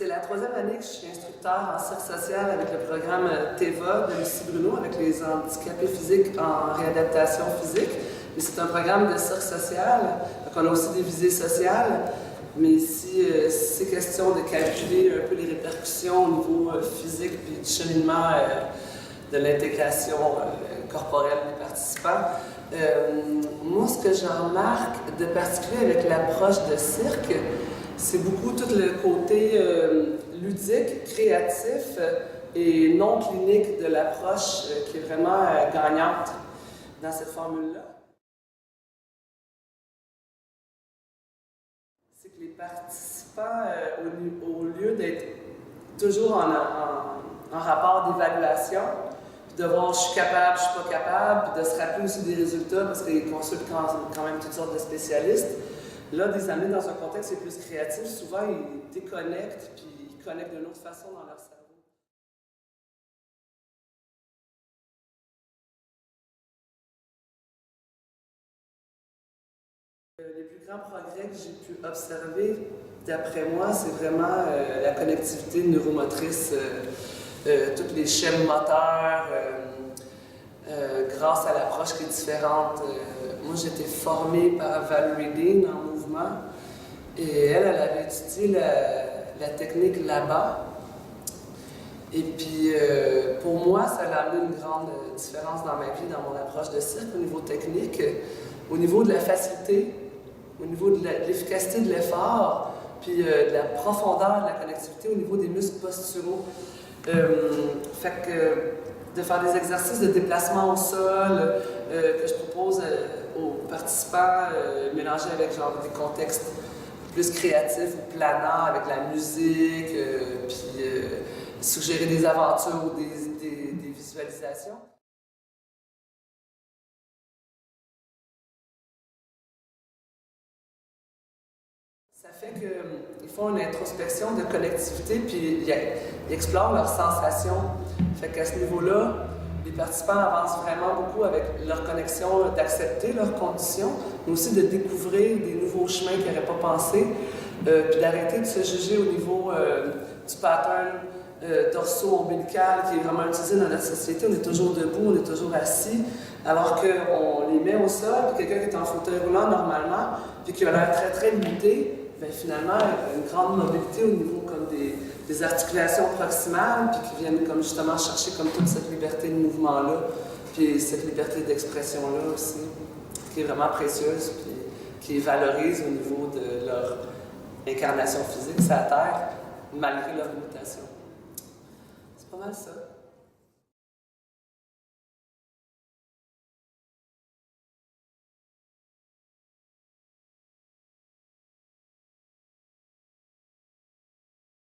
C'est la 3e année que je suis instructeur en cirque social avec le programme TEVA de Lucie Bruno, avec les handicapés physiques en réadaptation physique. Mais c'est un programme de cirque social, donc on a aussi des visées sociales. Mais ici, c'est question de calculer un peu les répercussions au niveau physique puis du cheminement de l'intégration corporelle des participants. Moi, ce que je remarque de particulier avec l'approche de cirque, c'est beaucoup tout le côté ludique, créatif et non clinique de l'approche qui est vraiment gagnante dans cette formule-là. C'est que les participants, au lieu d'être toujours en rapport d'évaluation, de voir je suis capable, je suis pas capable, puis de se rappeler aussi des résultats parce qu'ils consultent quand même toutes sortes de spécialistes. Là, des amener dans un contexte qui est plus créatif, souvent ils déconnectent puis ils connectent d'une autre façon dans leur cerveau. Les plus grands progrès que j'ai pu observer, d'après moi, c'est vraiment la connectivité neuromotrice, toutes les chaînes moteurs, grâce à l'approche qui est différente. Moi, j'ai été formée par Valerie Dean en mouvement et elle avait étudié la technique là-bas. Et puis, pour moi, ça a amené une grande différence dans ma vie, dans mon approche de cirque, au niveau technique, au niveau de la facilité, au niveau de l'efficacité de l'effort, puis de la profondeur de la connectivité au niveau des muscles posturaux. Fait que de faire des exercices de déplacement au sol que je propose aux participants, mélangés avec genre des contextes plus créatifs ou planants, avec la musique, puis suggérer des aventures ou des visualisations. Ça fait qu'ils font une introspection de connectivité, puis ils explorent leurs sensations. Fait qu'à ce niveau-là, les participants avancent vraiment beaucoup avec leur connexion, d'accepter leurs conditions, mais aussi de découvrir des nouveaux chemins qu'ils n'auraient pas pensé, puis d'arrêter de se juger au niveau du pattern dorso-ombilical qui est vraiment utilisé dans notre société. On est toujours debout, on est toujours assis, alors qu'on les met au sol, puis quelqu'un qui est en fauteuil roulant normalement, puis qui a l'air très très limité, bien, finalement, une grande mobilité au niveau comme des articulations proximales, puis qui viennent comme justement chercher comme toute cette liberté de mouvement-là, puis cette liberté d'expression-là aussi, qui est vraiment précieuse, puis qui valorise au niveau de leur incarnation physique sur la Terre, malgré leurs limitations. C'est pas mal ça.